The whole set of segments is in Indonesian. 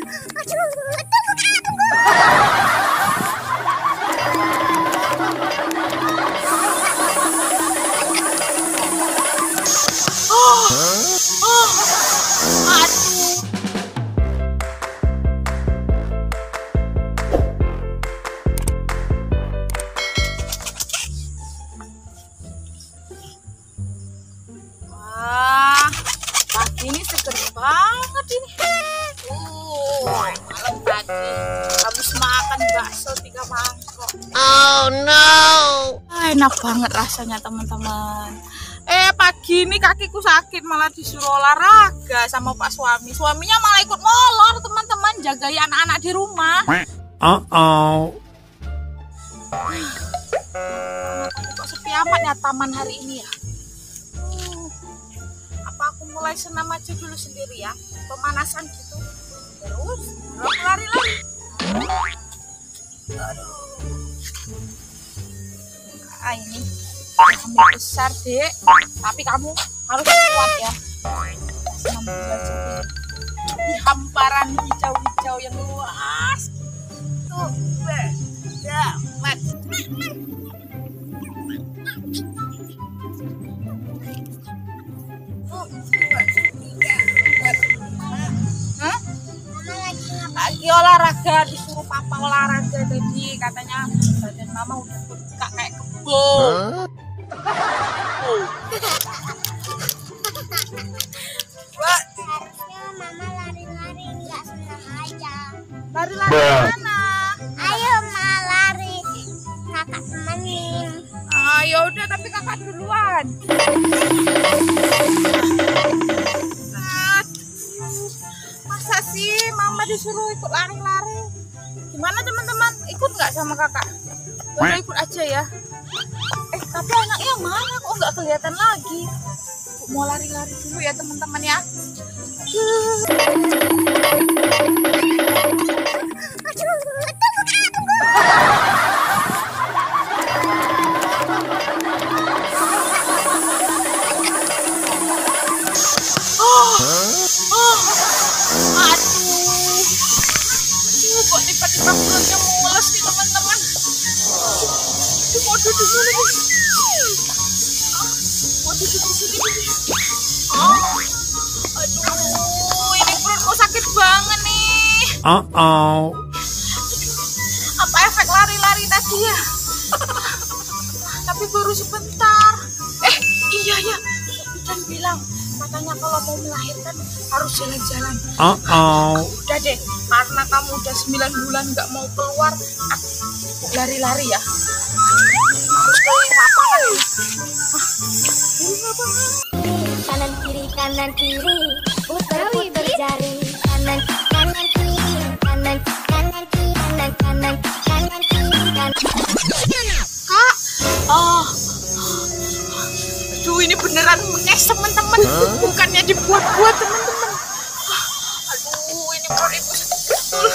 Wah, pagi ini seger banget ini. Malam tadi habis makan bakso 3 mangkok. Oh no. Enak banget rasanya teman-teman. Pagi ini kakiku sakit malah disuruh olahraga sama Pak suami. Suaminya malah ikut molor teman-teman, jagain anak-anak di rumah. Kok sepi amat ya taman hari ini ya. Apa aku mulai senam aja dulu sendiri ya, pemanasan gitu. Terus aku lari-lari. Aduh. Ini ambil besar dek, tapi kamu harus kuat ya. Senam dulu aja deh. Di hamparan hijau-hijau yang luas. Tuh, dapat. Lagi olahraga, disuruh papa olahraga tadi, katanya badan mama udah bengkak kayak kebo. Harusnya mama lari-lari nggak senam aja. Lari-lari mana? Ayo ma lari, kakak temenin. Ya udah, tapi kakak duluan. Masa sih mama disuruh ikut lari-lari? Gimana teman-teman, ikut nggak sama kakak? Udah ikut aja ya. Tapi anaknya mana kok nggak kelihatan lagi? Mau lari-lari dulu ya teman-teman ya. Kok tiba-tiba perutnya mules nih teman-teman. Mau duduk dulu nih. Mau duduk di sini dulu. Aduh, ini perutku sakit banget nih. Apa efek lari-lari tadi ya? Tapi baru sebentar. Iya ya, dan bilang katanya kalau mau melahirkan harus jalan-jalan. Udah deh, karena kamu udah 9 bulan nggak mau keluar, aku lari-lari ya. Harus keliling lapangan. Kanan kiri, putar jari. Kanan kiri, kanan kiri, kanan kiri. Kak, aduh ini beneran menes teman-teman, bukannya dibuat-buat teman-teman. Aduh ini perut ibu sakit betul.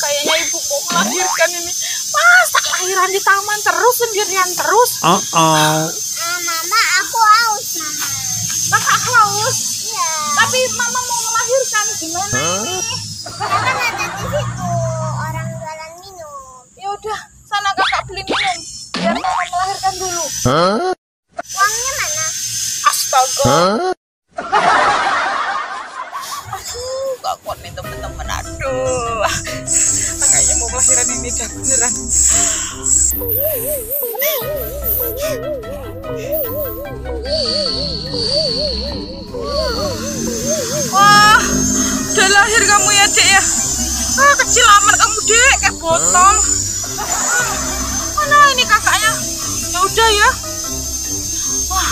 Kayaknya ibu mau melahirkan ini. Masa lahiran di taman terus, sendirian terus? Mama, aku haus mama. Kakak haus? Iya. Tapi mama mau melahirkan, gimana ini? Kan ada di situ orang jualan minum. Ya udah, sana kakak beli minum biar mama melahirkan dulu. Uangnya mana? Astaga. Aduh, gak kuat nih teman-teman. Aduh, kayaknya mau melahirkan ini dah beneran. Wah, udah lahir kamu ya dek ya. Kecil amat kamu dek, kayak botol. Mana ini kakaknya? Ya udah ya. Wah,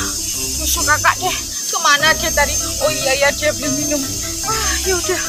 susu kakak deh. Kemana dia tadi? Oh iya ya, dia beli minum. Ya udah.